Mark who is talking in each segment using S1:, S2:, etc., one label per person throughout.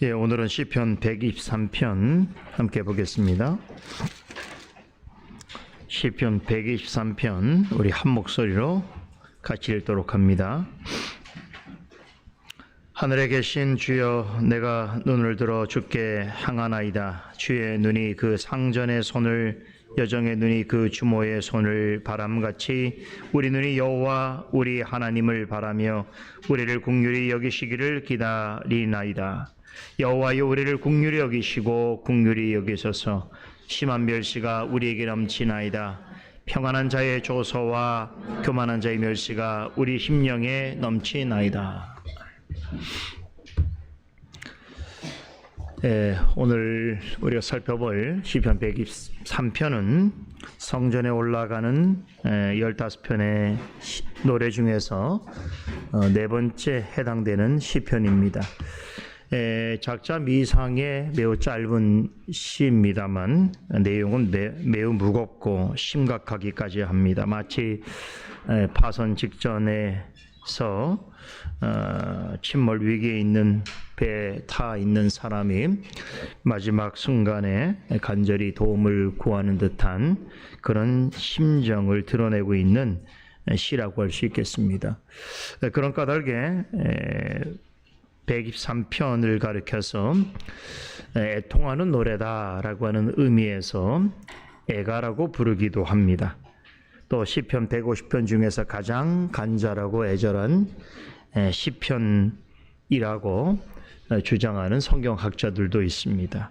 S1: 예, 오늘은 시편 123편 함께 보겠습니다. 시편 123편 우리 한 목소리로 같이 읽도록 합니다. 하늘에 계신 주여, 내가 눈을 들어 주께 향하나이다. 주의 눈이 그 상전의 손을, 여정의 눈이 그 주모의 손을 바람같이 우리 눈이 여호와 우리 하나님을 바라며 우리를 긍휼히 여기시기를 기다리나이다. 여호와여, 우리를 긍휼히 여기시고 긍휼히 여기소서. 심한 멸시가 우리에게 넘치나이다. 평안한 자의 조소와 교만한 자의 멸시가 우리 심령에 넘치나이다. 오늘 우리가 살펴볼 시편 123편은 성전에 올라가는 15편의 노래 중에서 네 번째 해당되는 시편입니다. 작자 미상의 매우 짧은 시입니다만 내용은 매우 무겁고 심각하기까지 합니다. 마치 파선 직전에서 침몰 위기에 있는 배에 타 있는 사람이 마지막 순간에 간절히 도움을 구하는 듯한 그런 심정을 드러내고 있는 시라고 할 수 있겠습니다. 그런 까닭에 123편을 가리켜서 애통하는 노래다라고 하는 의미에서 애가라고 부르기도 합니다. 또 시편 150편 중에서 가장 간절하고 애절한 시편이라고 주장하는 성경학자들도 있습니다.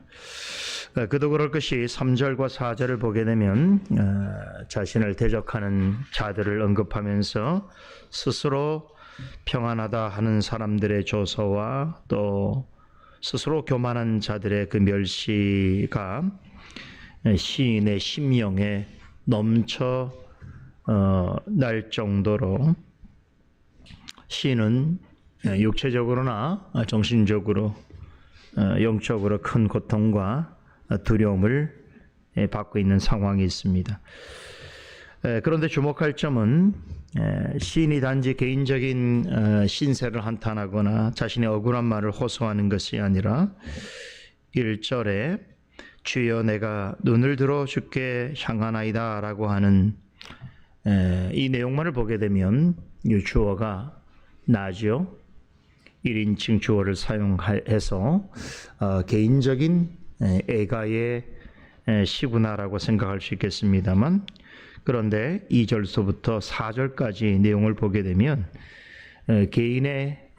S1: 그도 그럴 것이 3절과 4절을 보게 되면 자신을 대적하는 자들을 언급하면서 스스로 평안하다 하는 사람들의 조소와 또 스스로 교만한 자들의 그 멸시가 시인의 심령에 넘쳐 날 정도로 시인은 육체적으로나 정신적으로 영적으로 큰 고통과 두려움을 받고 있는 상황이 있습니다. 그런데 주목할 점은 시인이 단지 개인적인 신세를 한탄하거나 자신의 억울한 말을 호소하는 것이 아니라 1절에 주여, 내가 눈을 들어 주께 향하나이다 라고 하는 이 내용만을 보게 되면 이 주어가 나죠. 1인칭 주어를 사용해서 개인적인 애가의 시구나라고 생각할 수 있겠습니다만, 그런데 2절서부터 4절까지 내용을 보게 되면 개인의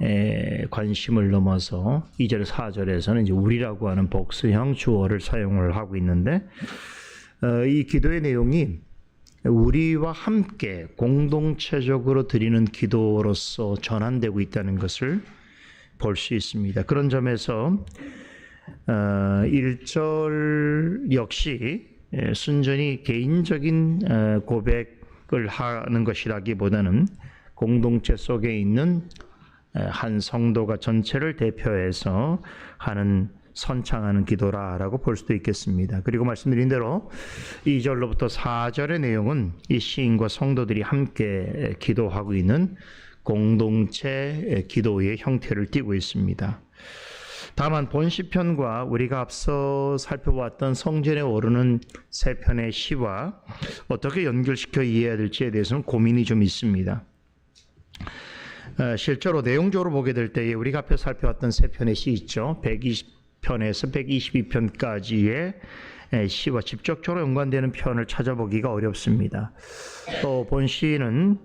S1: 관심을 넘어서 2절, 4절에서는 이제 우리라고 하는 복수형 주어를 사용을 하고 있는데, 이 기도의 내용이 우리와 함께 공동체적으로 드리는 기도로서 전환되고 있다는 것을 볼 수 있습니다. 그런 점에서 1절 역시 순전히 개인적인 고백을 하는 것이라기보다는 공동체 속에 있는 한 성도가 전체를 대표해서 하는 선창하는 기도라고 볼 수도 있겠습니다. 그리고 말씀드린 대로 2절로부터 4절의 내용은 이 시인과 성도들이 함께 기도하고 있는 공동체 기도의 형태를 띠고 있습니다. 다만 본 시편과 우리가 앞서 살펴봤던 성전에 오르는 세 편의 시와 어떻게 연결시켜 이해해야 될지에 대해서는 고민이 좀 있습니다. 실제로 내용적으로 보게 될 때에 우리가 앞에 살펴봤던 세 편의 시 있죠. 120편에서 122편까지의 시와 직접적으로 연관되는 편을 찾아보기가 어렵습니다. 또 본 시는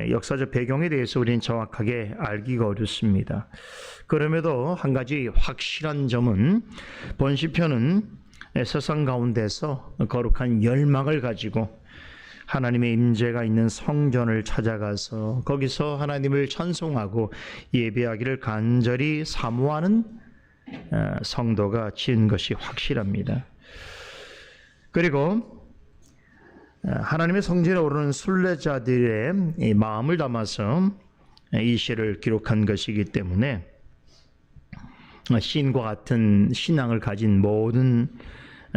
S1: 역사적 배경에 대해서 우리는 정확하게 알기가 어렵습니다. 그럼에도 한 가지 확실한 점은 본 시편은 세상 가운데서 거룩한 열망을 가지고 하나님의 임재가 있는 성전을 찾아가서 거기서 하나님을 찬송하고 예배하기를 간절히 사모하는 성도가 지은 것이 확실합니다. 그리고 하나님의 성전에 오르는 순례자들의 마음을 담아서 이 시를 기록한 것이기 때문에 시인과 같은 신앙을 가진 모든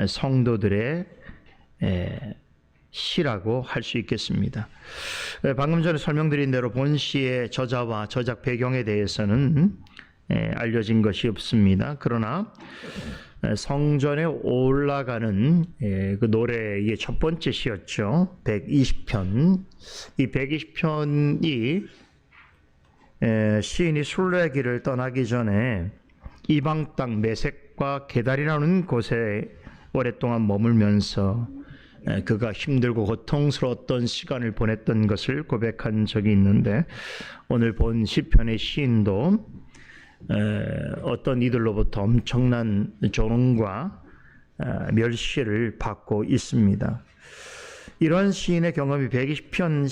S1: 성도들의 시라고 할 수 있겠습니다. 방금 전에 설명드린 대로 본 시의 저자와 저작 배경에 대해서는 알려진 것이 없습니다. 그러나 성전에 올라가는 그 노래의 첫 번째 시였죠. 120편. 이 120편이 시인이 순례길을 떠나기 전에 이방 땅 메섹과 게달이라는 곳에 오랫동안 머물면서 그가 힘들고 고통스러웠던 시간을 보냈던 것을 고백한 적이 있는데, 오늘 본 시편의 시인도 어떤 이들로부터 엄청난 조롱과 멸시를 받고 있습니다. 이러한 시인의 경험이 120편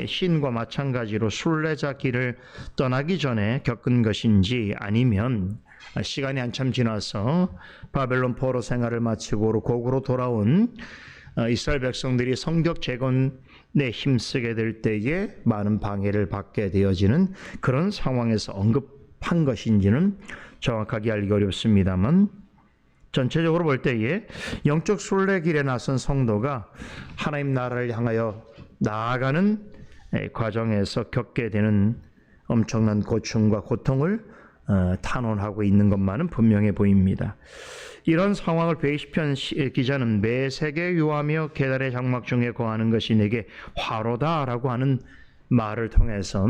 S1: 시인과 마찬가지로 순례자 길을 떠나기 전에 겪은 것인지, 아니면 시간이 한참 지나서 바벨론 포로 생활을 마치고 고국으로 돌아온 이스라엘 백성들이 성벽 재건에 힘쓰게 될 때에 많은 방해를 받게 되어지는 그런 상황에서 언급한 것인지는 정확하게 알기 어렵습니다만, 전체적으로 볼 때에 영적 순례길에 나선 성도가 하나님 나라를 향하여 나아가는 과정에서 겪게 되는 엄청난 고충과 고통을 탄원하고 있는 것만은 분명해 보입니다. 이런 상황을 120편 기자는 메섹에 유하며 게달의 장막 중에 거하는 것이 내게 화로다라고 하는 말을 통해서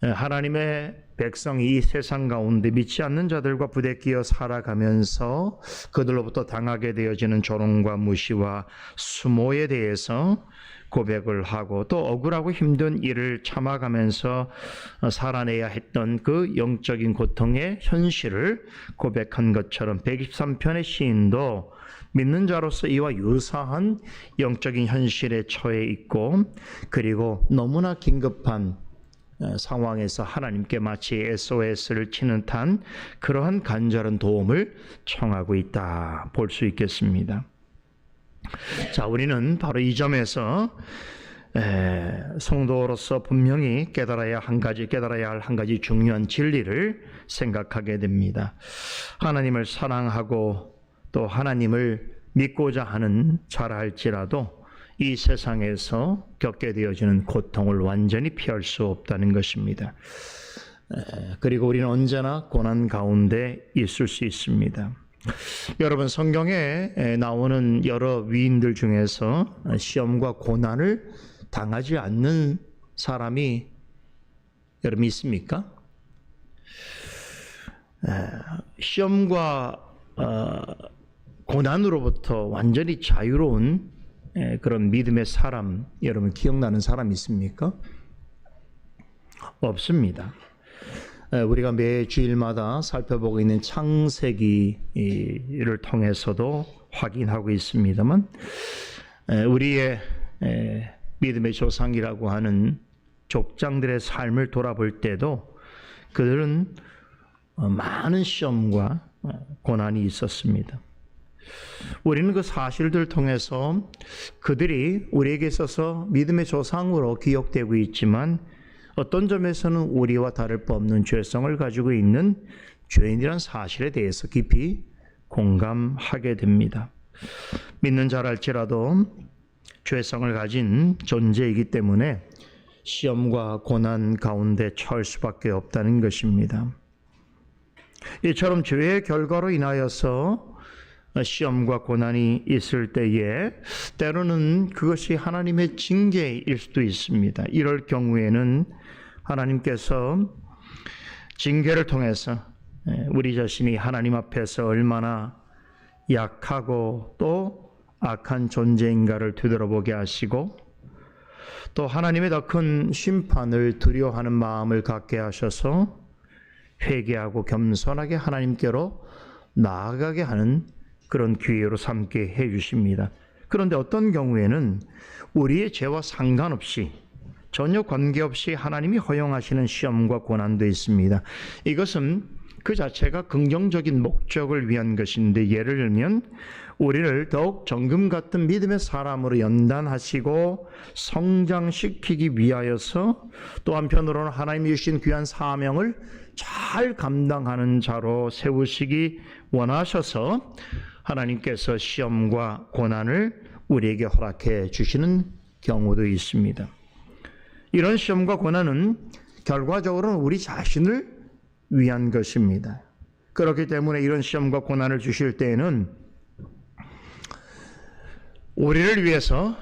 S1: 하나님의 백성이 이 세상 가운데 믿지 않는 자들과 부대끼어 살아가면서 그들로부터 당하게 되어지는 조롱과 무시와 수모에 대해서 고백을 하고, 또 억울하고 힘든 일을 참아가면서 살아내야 했던 그 영적인 고통의 현실을 고백한 것처럼 123편의 시인도 믿는 자로서 이와 유사한 영적인 현실에 처해 있고, 그리고 너무나 긴급한 상황에서 하나님께 마치 SOS를 치는 듯한 그러한 간절한 도움을 청하고 있다 볼 수 있겠습니다. 자, 우리는 바로 이 점에서 성도로서 분명히 깨달아야 할 한 가지 중요한 진리를 생각하게 됩니다. 하나님을 사랑하고 또 하나님을 믿고자 하는 자라 할지라도 이 세상에서 겪게 되어지는 고통을 완전히 피할 수 없다는 것입니다. 그리고 우리는 언제나 고난 가운데 있을 수 있습니다. 여러분, 성경에 나오는 여러 위인들 중에서 시험과 고난을 당하지 않는 사람이 여러분 있습니까? 시험과 고난으로부터 완전히 자유로운 그런 믿음의 사람, 여러분 기억나는 사람 있습니까? 없습니다. 우리가 매 주일마다 살펴보고 있는 창세기를 통해서도 확인하고 있습니다만, 우리의 믿음의 조상이라고 하는 족장들의 삶을 돌아볼 때도 그들은 많은 시험과 고난이 있었습니다. 우리는 그 사실들 통해서 그들이 우리에게 있어서 믿음의 조상으로 기억되고 있지만, 어떤 점에서는 우리와 다를 바 없는 죄성을 가지고 있는 죄인이란 사실에 대해서 깊이 공감하게 됩니다. 믿는 자랄지라도 죄성을 가진 존재이기 때문에 시험과 고난 가운데 처할 수밖에 없다는 것입니다. 이처럼 죄의 결과로 인하여서 시험과 고난이 있을 때에 때로는 그것이 하나님의 징계일 수도 있습니다. 이럴 경우에는 하나님께서 징계를 통해서 우리 자신이 하나님 앞에서 얼마나 약하고 또 악한 존재인가를 되돌아보게 하시고, 또 하나님의 더 큰 심판을 두려워하는 마음을 갖게 하셔서 회개하고 겸손하게 하나님께로 나아가게 하는 그런 기회로 삼게 해 주십니다. 그런데 어떤 경우에는 우리의 죄와 상관없이 전혀 관계없이 하나님이 허용하시는 시험과 고난도 있습니다. 이것은 그 자체가 긍정적인 목적을 위한 것인데, 예를 들면 우리를 더욱 정금 같은 믿음의 사람으로 연단하시고 성장시키기 위하여서, 또 한편으로는 하나님이 주신 귀한 사명을 잘 감당하는 자로 세우시기 원하셔서 하나님께서 시험과 고난을 우리에게 허락해 주시는 경우도 있습니다. 이런 시험과 고난은 결과적으로는 우리 자신을 위한 것입니다. 그렇기 때문에 이런 시험과 고난을 주실 때에는 우리를 위해서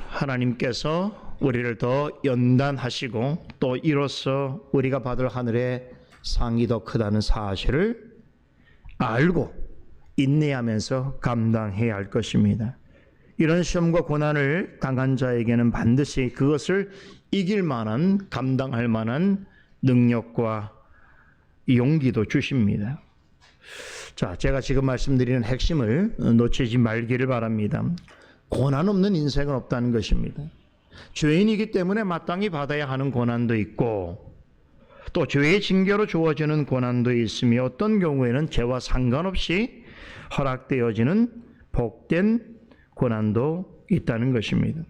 S1: 하나님께서 우리를 더 연단하시고 또 이로써 우리가 받을 하늘의 상이 더 크다는 사실을 알고 인내하면서 감당해야 할 것입니다. 이런 시험과 고난을 당한 자에게는 반드시 그것을 이길 만한, 감당할 만한 능력과 용기도 주십니다. 자, 제가 지금 말씀드리는 핵심을 놓치지 말기를 바랍니다. 고난 없는 인생은 없다는 것입니다. 죄인이기 때문에 마땅히 받아야 하는 고난도 있고 또 죄의 징계로 주어지는 고난도 있으며 어떤 경우에는 죄와 상관없이 허락되어지는 복된 고난도 있다는 것입니다.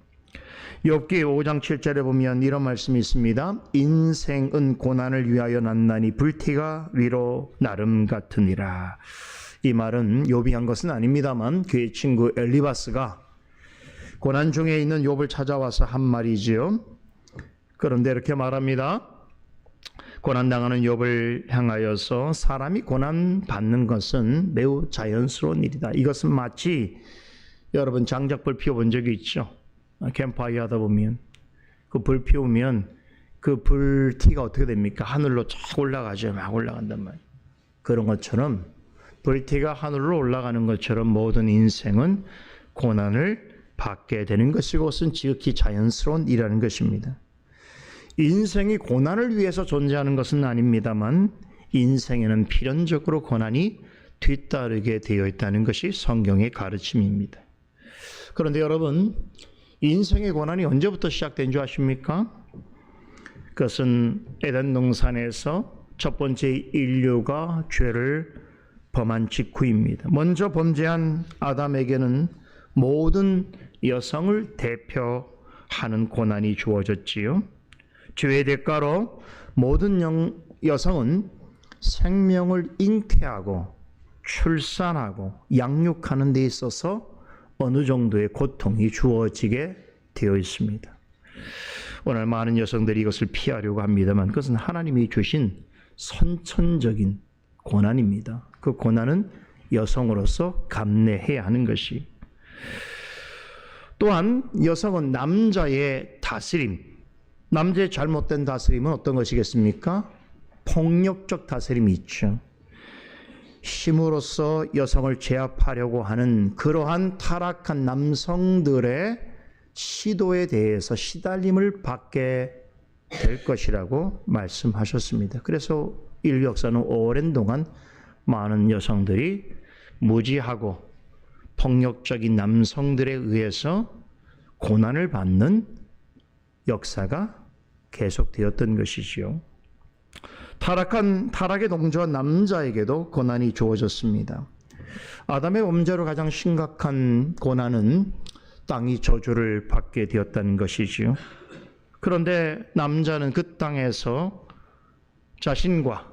S1: 욥기 5장 7절에 보면 이런 말씀이 있습니다. 인생은 고난을 위하여 났나니 불티가 위로 나름 같으니라. 이 말은 욥이 한 것은 아닙니다만 그의 친구 엘리바스가 고난 중에 있는 욥을 찾아와서 한 말이지요. 그런데 이렇게 말합니다. 고난당하는 욥을 향하여서 사람이 고난받는 것은 매우 자연스러운 일이다. 이것은 마치 여러분 장작불 피워본 적이 있죠. 캠프파이어 하다 보면 그 불 피우면 그 불티가 어떻게 됩니까? 하늘로 쫙 올라가죠. 막 올라간단 말이에요. 그런 것처럼 불티가 하늘로 올라가는 것처럼 모든 인생은 고난을 받게 되는 것이고 그것은 지극히 자연스러운 일이라는 것입니다. 인생이 고난을 위해서 존재하는 것은 아닙니다만 인생에는 필연적으로 고난이 뒤따르게 되어 있다는 것이 성경의 가르침입니다. 그런데 여러분, 인생의 고난이 언제부터 시작된 줄 아십니까? 그것은 에덴 동산에서 첫 번째 인류가 죄를 범한 직후입니다. 먼저 범죄한 아담에게는 모든 여성을 대표하는 고난이 주어졌지요. 죄의 대가로 모든 여성은 생명을 잉태하고 출산하고 양육하는 데 있어서 어느 정도의 고통이 주어지게 되어 있습니다. 오늘 많은 여성들이 이것을 피하려고 합니다만 그것은 하나님이 주신 선천적인 고난입니다. 그 고난은 여성으로서 감내해야 하는 것이. 또한 여성은 남자의 다스림, 남자의 잘못된 다스림은 어떤 것이겠습니까? 폭력적 다스림이 있죠. 힘으로써 여성을 제압하려고 하는 그러한 타락한 남성들의 시도에 대해서 시달림을 받게 될 것이라고 말씀하셨습니다. 그래서 인류 역사는 오랜 동안 많은 여성들이 무지하고 폭력적인 남성들에 의해서 고난을 받는 역사가 계속되었던 것이지요. 타락에 동조한 남자에게도 고난이 주어졌습니다. 아담의 범죄로 가장 심각한 고난은 땅이 저주를 받게 되었다는 것이지요. 그런데 남자는 그 땅에서 자신과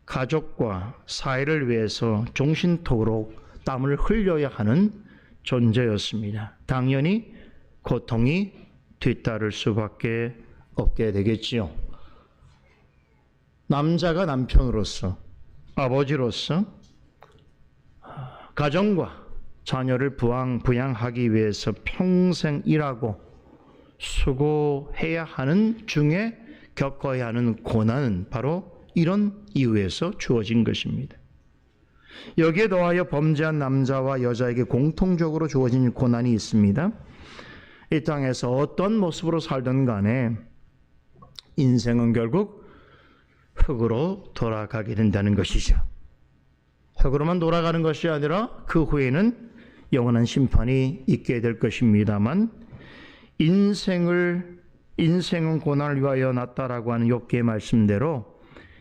S1: 가족과 사회를 위해서 종신토록 땀을 흘려야 하는 존재였습니다. 당연히 고통이 뒤따를 수밖에 없게 되겠지요. 남자가 남편으로서, 아버지로서 가정과 자녀를 부양하기 위해서 평생 일하고 수고해야 하는 중에 겪어야 하는 고난은 바로 이런 이유에서 주어진 것입니다. 여기에 더하여 범죄한 남자와 여자에게 공통적으로 주어진 고난이 있습니다. 이 땅에서 어떤 모습으로 살든 간에 인생은 결국 흙으로 돌아가게 된다는 것이죠. 흙으로만 돌아가는 것이 아니라 그 후에는 영원한 심판이 있게 될 것입니다만 인생은 고난을 위하여 났다라고 하는 욥기의 말씀대로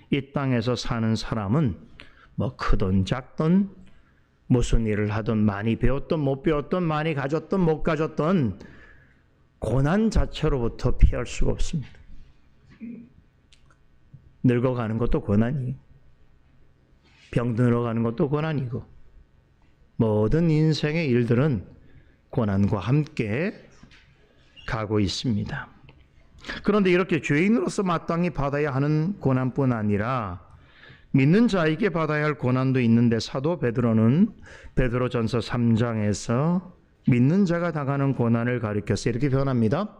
S1: 이 땅에서 사는 사람은 뭐 크든 작든 무슨 일을 하든 많이 배웠든 못 배웠든 많이 가졌든 못 가졌든 고난 자체로부터 피할 수가 없습니다. 늙어가는 것도 고난이고 병들어가는 것도 고난이고 모든 인생의 일들은 고난과 함께 가고 있습니다. 그런데 이렇게 죄인으로서 마땅히 받아야 하는 고난뿐 아니라 믿는 자에게 받아야 할 고난도 있는데 사도 베드로는 베드로전서 3장에서 믿는 자가 당하는 고난을 가리켜서 이렇게 표현합니다.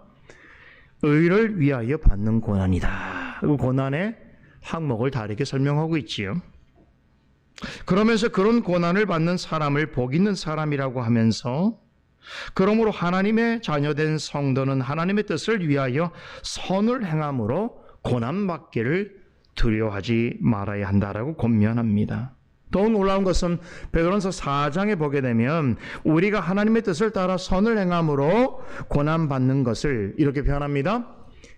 S1: 의를 위하여 받는 고난이다. 그 고난의 항목을 다르게 설명하고 있지요. 그러면서 그런 고난을 받는 사람을 복 있는 사람이라고 하면서 그러므로 하나님의 자녀된 성도는 하나님의 뜻을 위하여 선을 행함으로 고난받기를 두려워하지 말아야 한다라고 권면합니다. 더 놀라운 것은 베드로전서 4장에 보게 되면 우리가 하나님의 뜻을 따라 선을 행함으로 고난받는 것을 이렇게 표현합니다.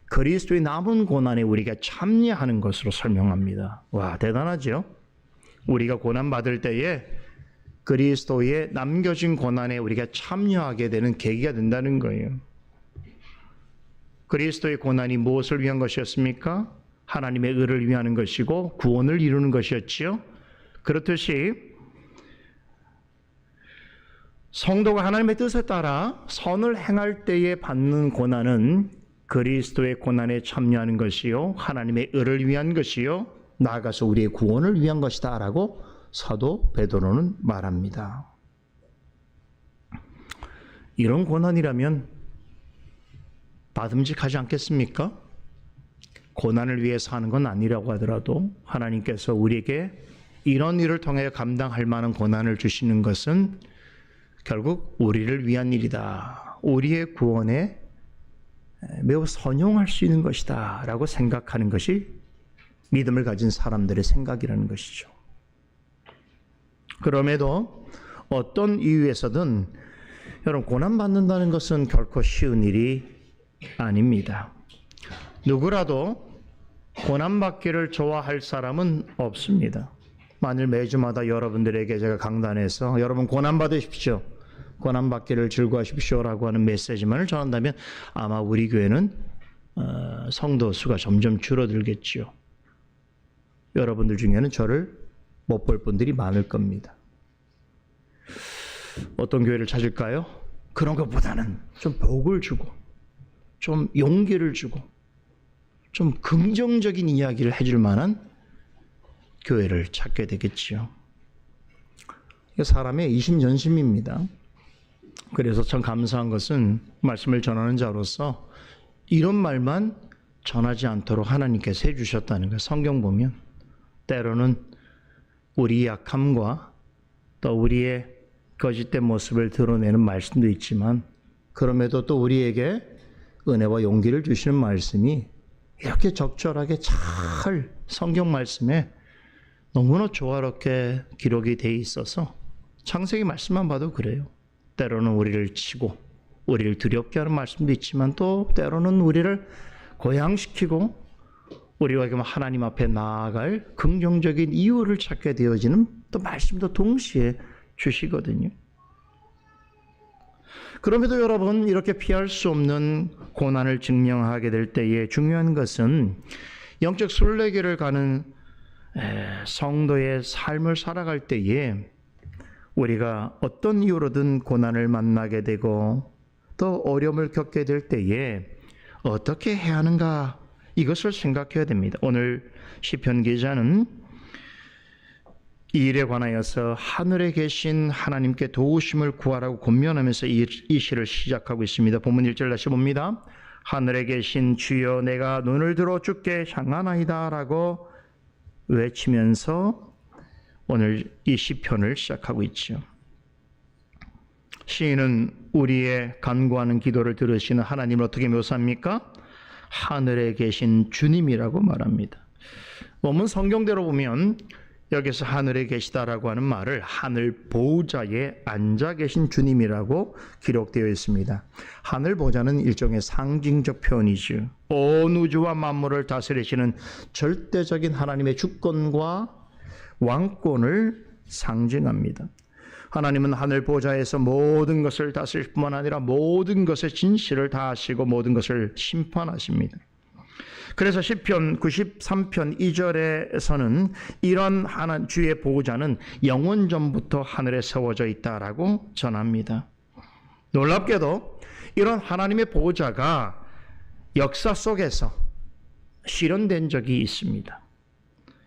S1: 그리스도의 남은 고난에 우리가 참여하는 것으로 설명합니다. 와, 대단하죠? 우리가 고난받을 때에 그리스도의 남겨진 고난에 우리가 참여하게 되는 계기가 된다는 거예요. 그리스도의 고난이 무엇을 위한 것이었습니까? 하나님의 의를 위하는 것이고 구원을 이루는 것이었지요. 그렇듯이 성도가 하나님의 뜻에 따라 선을 행할 때에 받는 고난은 그리스도의 고난에 참여하는 것이요, 하나님의 의를 위한 것이요, 나아가서 우리의 구원을 위한 것이다 라고 사도 베드로는 말합니다. 이런 고난이라면 받음직하지 않겠습니까? 고난을 위해서 하는 건 아니라고 하더라도 하나님께서 우리에게 이런 일을 통해 감당할 만한 고난을 주시는 것은 결국 우리를 위한 일이다. 우리의 구원에 매우 선용할 수 있는 것이다 라고 생각하는 것이 믿음을 가진 사람들의 생각이라는 것이죠. 그럼에도 어떤 이유에서든 여러분 고난받는다는 것은 결코 쉬운 일이 아닙니다. 누구라도 고난받기를 좋아할 사람은 없습니다. 만일 매주마다 여러분들에게 제가 강단에서 여러분 고난받으십시오, 고난받기를 즐거워하십시오라고 하는 메시지만을 전한다면 아마 우리 교회는 성도 수가 점점 줄어들겠지요. 여러분들 중에는 저를 못 볼 분들이 많을 겁니다. 어떤 교회를 찾을까요? 그런 것보다는 좀 복을 주고 좀 용기를 주고 좀 긍정적인 이야기를 해줄 만한 교회를 찾게 되겠지요. 이게 사람의 이심전심입니다. 그래서 참 감사한 것은 말씀을 전하는 자로서 이런 말만 전하지 않도록 하나님께서 해주셨다는 거예요. 성경 보면 때로는 우리의 약함과 또 우리의 거짓된 모습을 드러내는 말씀도 있지만 그럼에도 또 우리에게 은혜와 용기를 주시는 말씀이 이렇게 적절하게 잘 성경 말씀에 너무나 조화롭게 기록이 돼 있어서 창세기 말씀만 봐도 그래요. 때로는 우리를 치고 우리를 두렵게 하는 말씀도 있지만 또 때로는 우리를 고양시키고 우리가 하나님 앞에 나아갈 긍정적인 이유를 찾게 되어지는 또 말씀도 동시에 주시거든요. 그럼에도 여러분 이렇게 피할 수 없는 고난을 증명하게 될 때에 중요한 것은 영적 순례길을 가는 성도의 삶을 살아갈 때에 우리가 어떤 이유로든 고난을 만나게 되고 또 어려움을 겪게 될 때에 어떻게 해야 하는가 이것을 생각해야 됩니다. 오늘 시편 기자는 이 일에 관하여서 하늘에 계신 하나님께 도우심을 구하라고 권면하면서 이 시를 시작하고 있습니다. 본문 1절 다시 봅니다. 하늘에 계신 주여 내가 눈을 들어 주께 향하나이다 라고 외치면서 오늘 이 시편을 시작하고 있죠. 시인은 우리의 간구하는 기도를 들으시는 하나님을 어떻게 묘사합니까? 하늘에 계신 주님이라고 말합니다. 본문 성경대로 보면 여기서 하늘에 계시다라고 하는 말을 하늘 보좌에 앉아 계신 주님이라고 기록되어 있습니다. 하늘 보좌는 일종의 상징적 표현이죠. 온 우주와 만물을 다스리시는 절대적인 하나님의 주권과 왕권을 상징합니다. 하나님은 하늘 보좌에서 모든 것을 다스릴 뿐만 아니라 모든 것의 진실을 다 아시고 모든 것을 심판하십니다. 그래서 시편 93편 2절에서는 이런 하나님 주의 보좌는 영원 전부터 하늘에 세워져 있다라고 전합니다. 놀랍게도 이런 하나님의 보좌가 역사 속에서 실현된 적이 있습니다.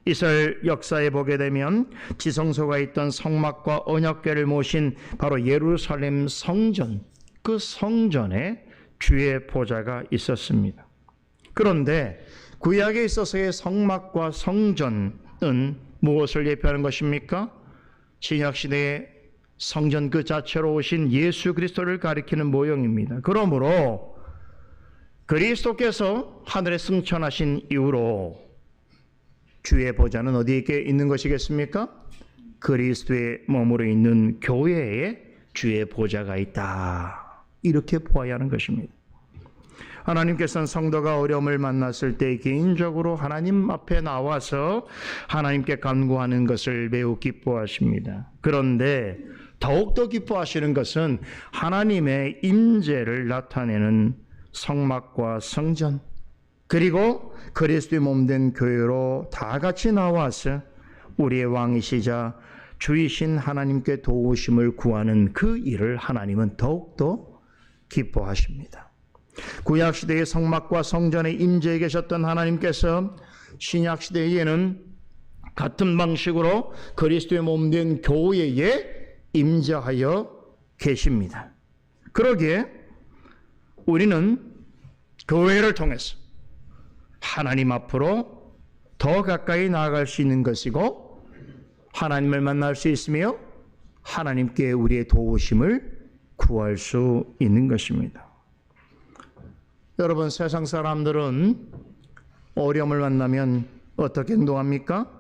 S1: 이스라엘 역사에 보게 되면 지성소가 있던 성막과 언약궤를 모신 바로 예루살렘 성전, 그 성전에 주의 보좌가 있었습니다. 그런데 구약에 있어서의 성막과 성전은 무엇을 예표하는 것입니까? 신약시대의 성전 그 자체로 오신 예수 그리스도를 가리키는 모형입니다. 그러므로 그리스도께서 하늘에 승천하신 이후로 주의 보좌는 어디에 있는 것이겠습니까? 그리스도의 몸으로 있는 교회에 주의 보좌가 있다. 이렇게 보아야 하는 것입니다. 하나님께서는 성도가 어려움을 만났을 때 개인적으로 하나님 앞에 나와서 하나님께 간구하는 것을 매우 기뻐하십니다. 그런데 더욱더 기뻐하시는 것은 하나님의 임재를 나타내는 성막과 성전, 그리고 그리스도의 몸된 교회로 다 같이 나와서 우리의 왕이시자 주이신 하나님께 도우심을 구하는 그 일을 하나님은 더욱더 기뻐하십니다. 구약시대의 성막과 성전에 임재해 계셨던 하나님께서 신약시대에는 같은 방식으로 그리스도의 몸된 교회에 임재하여 계십니다. 그러기에 우리는 교회를 통해서 하나님 앞으로 더 가까이 나아갈 수 있는 것이고 하나님을 만날 수 있으며 하나님께 우리의 도우심을 구할 수 있는 것입니다. 여러분, 세상 사람들은 어려움을 만나면 어떻게 행동합니까?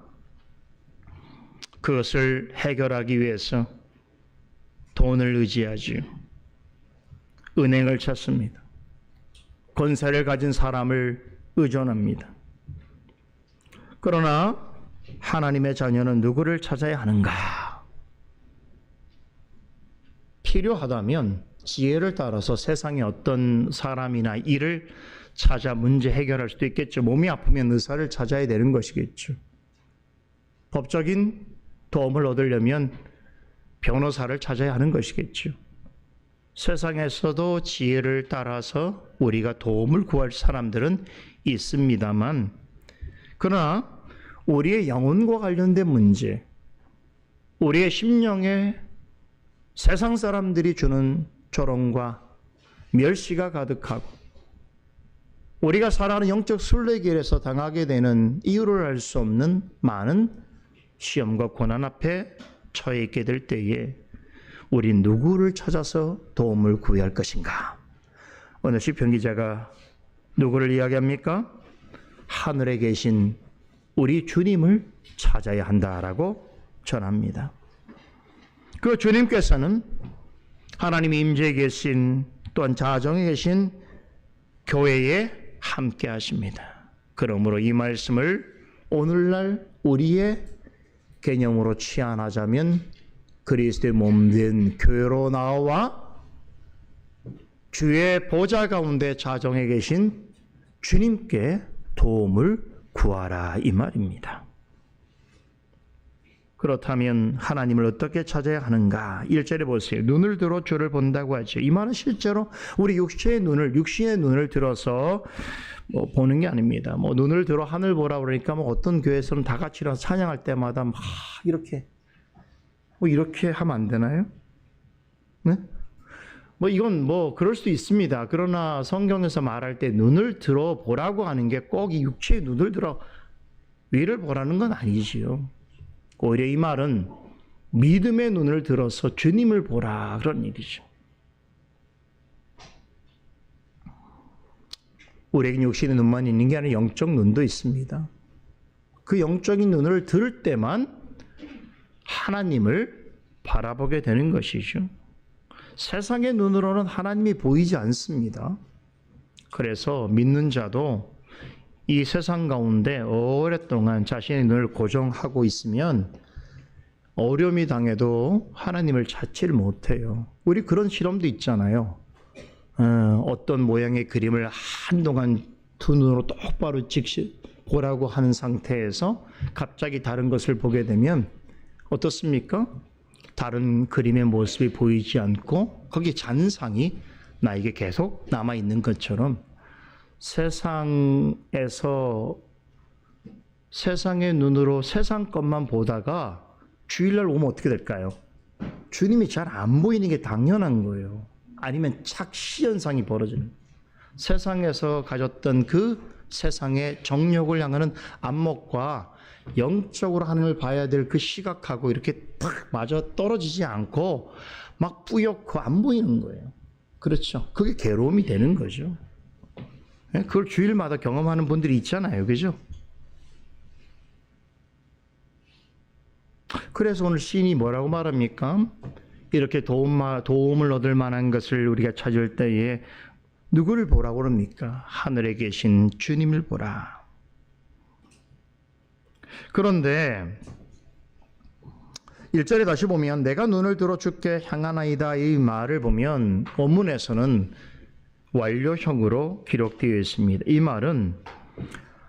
S1: 그것을 해결하기 위해서 돈을 의지하지요. 은행을 찾습니다. 권세를 가진 사람을 의존합니다. 그러나 하나님의 자녀는 누구를 찾아야 하는가? 필요하다면 지혜를 따라서 세상의 어떤 사람이나 일을 찾아 문제 해결할 수도 있겠죠. 몸이 아프면 의사를 찾아야 되는 것이겠죠. 법적인 도움을 얻으려면 변호사를 찾아야 하는 것이겠죠. 세상에서도 지혜를 따라서 우리가 도움을 구할 사람들은 있습니다만, 그러나 우리의 영혼과 관련된 문제, 우리의 심령에 세상 사람들이 주는 조롱과 멸시가 가득하고 우리가 살아가는 영적 순례길에서 당하게 되는 이유를 알 수 없는 많은 시험과 고난 앞에 처해 있게 될 때에 우리 누구를 찾아서 도움을 구해야 할 것인가? 오늘 시편 기자가 누구를 이야기합니까? 하늘에 계신 우리 주님을 찾아야 한다라고 전합니다. 그 주님께서는 하나님이 임재해 계신, 또한 자정에 계신 교회에 함께 하십니다. 그러므로 이 말씀을 오늘날 우리의 개념으로 치환하자면 그리스도의 몸된 교회로 나와 주의 보좌 가운데 자정에 계신 주님께 도움을 구하라, 이 말입니다. 그렇다면 하나님을 어떻게 찾아야 하는가? 1절에 보세요. 눈을 들어 주를 본다고 하죠. 이 말은 실제로 우리 육신의 눈을 들어서 보는 게 아닙니다. 눈을 들어 하늘 보라 그러니까 어떤 교회에서는 다 같이 일어나서 찬양할 때마다 막 이렇게 하면 안 되나요? 네? 이건 그럴 수도 있습니다. 그러나 성경에서 말할 때 눈을 들어 보라고 하는 게 꼭 이 육체의 눈을 들어 위를 보라는 건 아니지요. 오히려 이 말은 믿음의 눈을 들어서 주님을 보라, 그런 얘기죠. 우리에겐 육신의 눈만 있는 게 아니라 영적 눈도 있습니다. 그 영적인 눈을 들 때만 하나님을 바라보게 되는 것이죠. 세상의 눈으로는 하나님이 보이지 않습니다. 그래서 믿는 자도 이 세상 가운데 오랫동안 자신의 눈을 고정하고 있으면 어려움이 당해도 하나님을 찾지를 못해요. 우리 그런 실험도 있잖아요. 어떤 모양의 그림을 한동안 두 눈으로 똑바로 보라고 하는 상태에서 갑자기 다른 것을 보게 되면 어떻습니까? 다른 그림의 모습이 보이지 않고 거기 잔상이 나에게 계속 남아있는 것처럼 세상에서 세상의 눈으로 세상 것만 보다가 주일날 오면 어떻게 될까요? 주님이 잘 안 보이는 게 당연한 거예요. 아니면 착시 현상이 벌어지는 거예요. 세상에서 가졌던 그 세상의 정욕을 향하는 안목과 영적으로 하나님을 봐야 될 그 시각하고 이렇게 탁 맞아 떨어지지 않고 막 뿌옇고 안 보이는 거예요. 그렇죠. 그게 괴로움이 되는 거죠. 그걸 주일마다 경험하는 분들이 있잖아요. 그죠? 그래서 오늘 시인이 뭐라고 말합니까? 이렇게 도움을 얻을 만한 것을 우리가 찾을 때에 누구를 보라고 그럽니까? 하늘에 계신 주님을 보라. 그런데 1절에 다시 보면 내가 눈을 들어 주께 향하나이다 이 말을 보면 원문에서는 완료형으로 기록되어 있습니다. 이 말은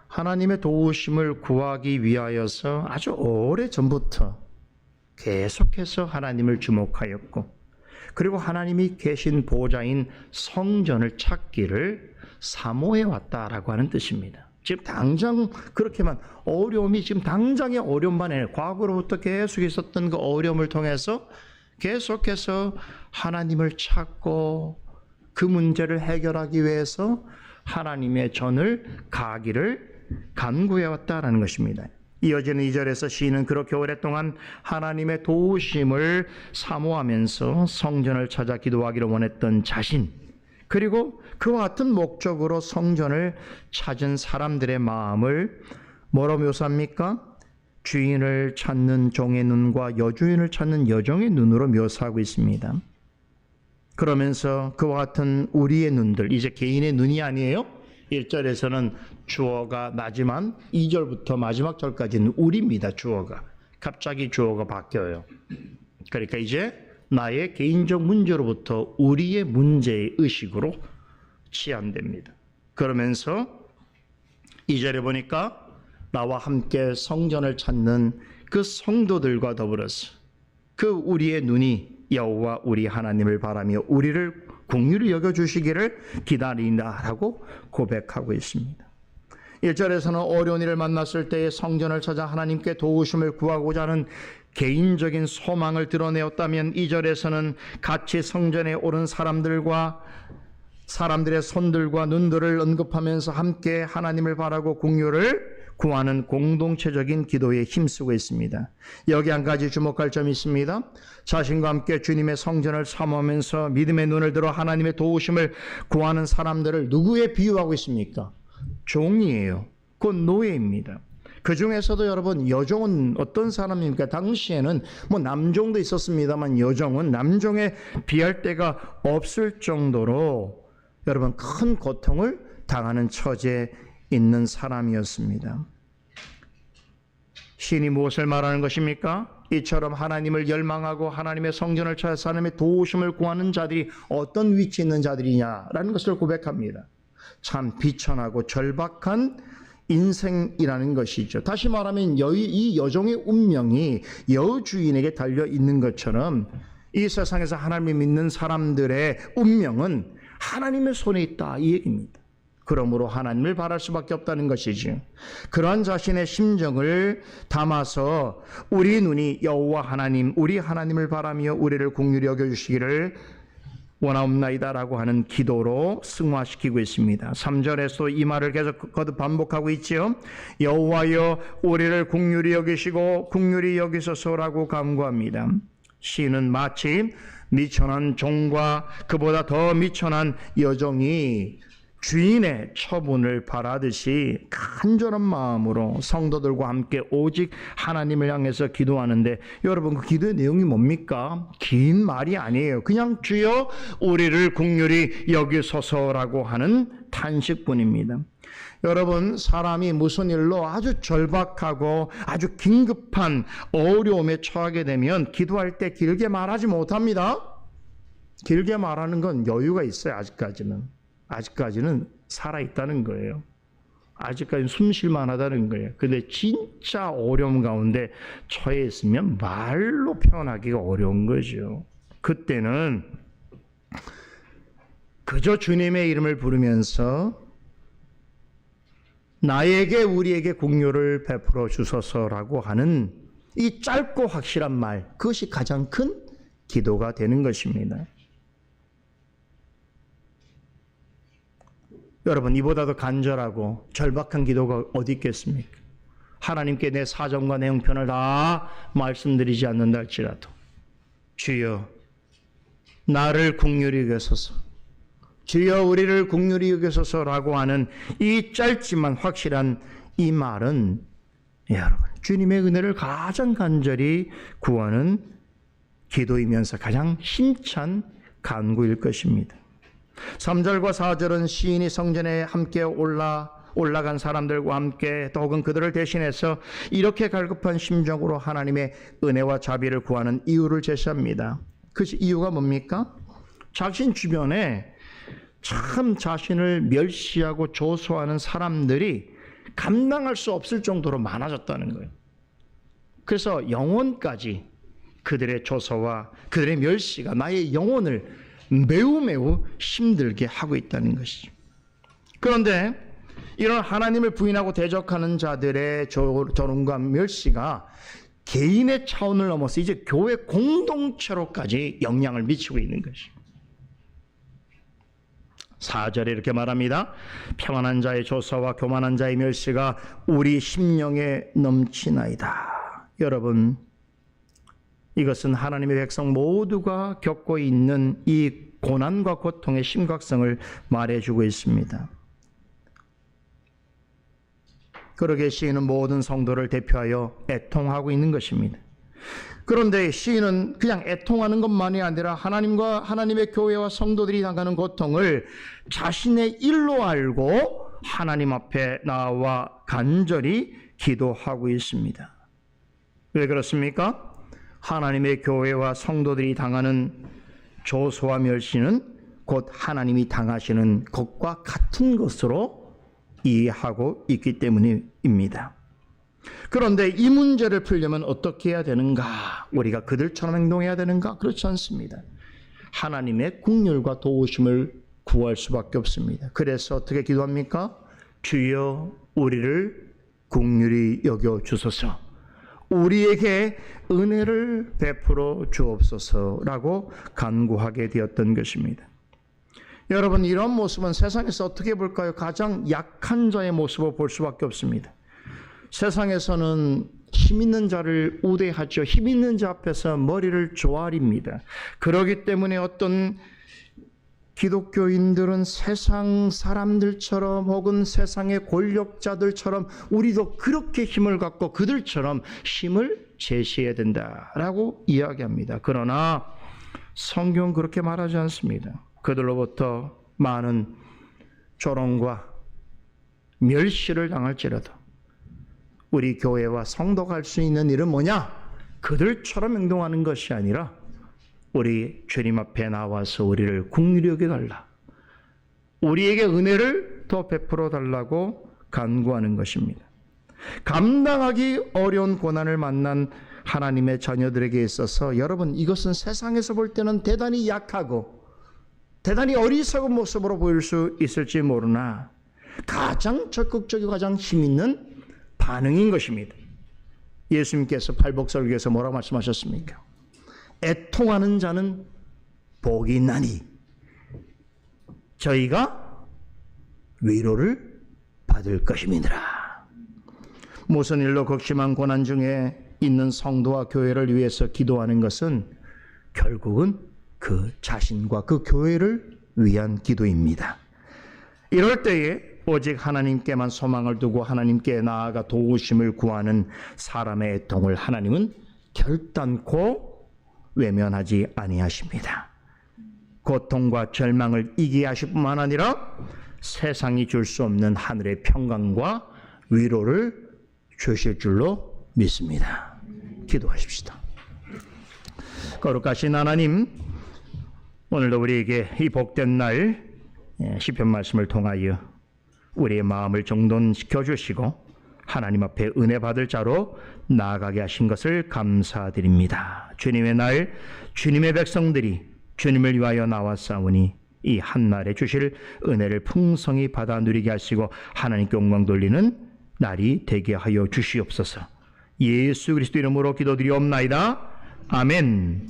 S1: 하나님의 도우심을 구하기 위하여서 아주 오래전부터 계속해서 하나님을 주목하였고 그리고 하나님이 계신 보좌인 성전을 찾기를 사모해 왔다라고 하는 뜻입니다. 지금 당장 그렇게만 어려움이 지금 당장의 어려움만 아니라 과거로부터 계속 있었던 그 어려움을 통해서 계속해서 하나님을 찾고 그 문제를 해결하기 위해서 하나님의 전을 가기를 간구해 왔다라는 것입니다. 이어지는 2절에서 시인은 그렇게 오랫동안 하나님의 도우심을 사모하면서 성전을 찾아 기도하기를 원했던 자신 그리고 그와 같은 목적으로 성전을 찾은 사람들의 마음을 뭐로 묘사합니까? 주인을 찾는 종의 눈과 여주인을 찾는 여종의 눈으로 묘사하고 있습니다. 그러면서 그와 같은 우리의 눈들, 이제 개인의 눈이 아니에요. 1절에서는 주어가 나지만 2절부터 마지막 절까지는 우리입니다. 주어가. 갑자기 주어가 바뀌어요. 그러니까 이제 나의 개인적 문제로부터 우리의 문제의 의식으로 치환됩니다. 그러면서 2절에 보니까 나와 함께 성전을 찾는 그 성도들과 더불어서 그 우리의 눈이 여호와 우리 하나님을 바라며 우리를 긍휼히 여겨주시기를 기다린다라고 고백하고 있습니다. 1절에서는 어려운 일을 만났을 때에 성전을 찾아 하나님께 도우심을 구하고자 하는 개인적인 소망을 드러내었다면 2절에서는 같이 성전에 오른 사람들과 사람들의 손들과 눈들을 언급하면서 함께 하나님을 바라고 긍휼을 구하는 공동체적인 기도에 힘쓰고 있습니다. 여기 한 가지 주목할 점이 있습니다. 자신과 함께 주님의 성전을 사모하면서 믿음의 눈을 들어 하나님의 도우심을 구하는 사람들을 누구에 비유하고 있습니까? 종이에요. 곧 노예입니다. 그 중에서도 여러분 여종은 어떤 사람입니까? 당시에는 뭐 남종도 있었습니다만 여종은 남종에 비할 데가 없을 정도로 여러분 큰 고통을 당하는 처지에 있는 사람이었습니다. 시인이 무엇을 말하는 것입니까? 이처럼 하나님을 열망하고 하나님의 성전을 찾아서 하나님의 도우심을 구하는 자들이 어떤 위치에 있는 자들이냐라는 것을 고백합니다. 참 비천하고 절박한 인생이라는 것이죠. 다시 말하면 이 여종의 운명이 여주인에게 달려 있는 것처럼 이 세상에서 하나님을 믿는 사람들의 운명은 하나님의 손에 있다 이 얘기입니다. 그러므로 하나님을 바랄 수밖에 없다는 것이죠. 그러한 자신의 심정을 담아서 우리 눈이 여호와 하나님 우리 하나님을 바라며 우리를 긍휼히 여겨주시기를 원하옵나이다라고 하는 기도로 승화시키고 있습니다. 3절에서 이 말을 계속 거듭 반복하고 있지요. 여호와여 우리를 긍휼히 여기시고 긍휼히 여기소서라고 간구합니다. 시인은 마치 미천한 종과 그보다 더 미천한 여종이 주인의 처분을 바라듯이 간절한 마음으로 성도들과 함께 오직 하나님을 향해서 기도하는데 여러분 그 기도의 내용이 뭡니까? 긴 말이 아니에요. 그냥 주여 우리를 긍휼히 여기소서라고 하는 탄식뿐입니다. 여러분 사람이 무슨 일로 아주 절박하고 아주 긴급한 어려움에 처하게 되면 기도할 때 길게 말하지 못합니다. 길게 말하는 건 여유가 있어요. 아직까지는 살아있다는 거예요. 아직까지는 숨쉴만하다는 거예요. 근데 진짜 어려움 가운데 처해 있으면 말로 표현하기가 어려운 거죠. 그때는 그저 주님의 이름을 부르면서 나에게 우리에게 긍휼을 베풀어 주소서라고 하는 이 짧고 확실한 말, 그것이 가장 큰 기도가 되는 것입니다. 여러분, 이보다도 간절하고 절박한 기도가 어디 있겠습니까? 하나님께 내 사정과 내 형편을 다 말씀드리지 않는다 할지라도 주여 나를 긍휼히 여기소서, 주여 우리를 긍휼히 여기소서라고 하는 이 짧지만 확실한 이 말은 여러분 주님의 은혜를 가장 간절히 구하는 기도이면서 가장 힘찬 간구일 것입니다. 3절과 4절은 시인이 성전에 함께 올라간 사람들과 함께 또 혹은 그들을 대신해서 이렇게 갈급한 심정으로 하나님의 은혜와 자비를 구하는 이유를 제시합니다. 그 이유가 뭡니까? 자신 주변에 참 자신을 멸시하고 조소하는 사람들이 감당할 수 없을 정도로 많아졌다는 거예요. 그래서 영혼까지 그들의 조소와 그들의 멸시가 나의 영혼을 매우 힘들게 하고 있다는 것이죠. 그런데 이런 하나님을 부인하고 대적하는 자들의 조롱과 멸시가 개인의 차원을 넘어서 이제 교회 공동체로까지 영향을 미치고 있는 것이죠. 4절에 이렇게 말합니다. 평안한 자의 조소와 교만한 자의 멸시가 우리 심령에 넘치나이다. 여러분, 이것은 하나님의 백성 모두가 겪고 있는 이 고난과 고통의 심각성을 말해주고 있습니다. 그러게 시인은 모든 성도를 대표하여 애통하고 있는 것입니다. 그런데 시인은 그냥 애통하는 것만이 아니라 하나님과 하나님의 교회와 성도들이 당하는 고통을 자신의 일로 알고 하나님 앞에 나와 간절히 기도하고 있습니다. 왜 그렇습니까? 하나님의 교회와 성도들이 당하는 조소와 멸시는 곧 하나님이 당하시는 것과 같은 것으로 이해하고 있기 때문입니다. 그런데 이 문제를 풀려면 어떻게 해야 되는가? 우리가 그들처럼 행동해야 되는가? 그렇지 않습니다. 하나님의 긍휼과 도우심을 구할 수밖에 없습니다. 그래서 어떻게 기도합니까? 주여 우리를 긍휼히 여겨 주소서, 우리에게 은혜를 베풀어 주옵소서라고 간구하게 되었던 것입니다. 여러분, 이런 모습은 세상에서 어떻게 볼까요? 가장 약한 자의 모습을 볼 수밖에 없습니다. 세상에서는 힘 있는 자를 우대하죠. 힘 있는 자 앞에서 머리를 조아립니다. 그렇기 때문에 어떤 기독교인들은 세상 사람들처럼 혹은 세상의 권력자들처럼 우리도 그렇게 힘을 갖고 그들처럼 힘을 제시해야 된다라고 이야기합니다. 그러나 성경은 그렇게 말하지 않습니다. 그들로부터 많은 조롱과 멸시를 당할지라도 우리 교회와 성도가 할 수 있는 일은 뭐냐? 그들처럼 행동하는 것이 아니라 우리 주님 앞에 나와서 우리를 긍휼히 여겨달라, 우리에게 은혜를 더 베풀어 달라고 간구하는 것입니다. 감당하기 어려운 고난을 만난 하나님의 자녀들에게 있어서 여러분, 이것은 세상에서 볼 때는 대단히 약하고 대단히 어리석은 모습으로 보일 수 있을지 모르나 가장 적극적이고 가장 힘있는 반응인 것입니다. 예수님께서 팔복설교에서 뭐라고 말씀하셨습니까? 애통하는 자는 복이 있나니 저희가 위로를 받을 것임이니라. 무슨 일로 극심한 고난 중에 있는 성도와 교회를 위해서 기도하는 것은 결국은 그 자신과 그 교회를 위한 기도입니다. 이럴 때에 오직 하나님께만 소망을 두고 하나님께 나아가 도우심을 구하는 사람의 애통을 하나님은 결단코 외면하지 아니하십니다. 고통과 절망을 이기게 하실 뿐만 아니라 세상이 줄 수 없는 하늘의 평강과 위로를 주실 줄로 믿습니다. 기도하십시다. 거룩하신 하나님, 오늘도 우리에게 이 복된 날 시편 말씀을 통하여 우리의 마음을 정돈시켜 주시고 하나님 앞에 은혜 받을 자로 나아가게 하신 것을 감사드립니다. 주님의 날, 주님의 백성들이 주님을 위하여 나왔사오니 이 한날에 주실 은혜를 풍성히 받아 누리게 하시고 하나님께 영광 돌리는 날이 되게 하여 주시옵소서. 예수 그리스도 이름으로 기도드리옵나이다. 아멘.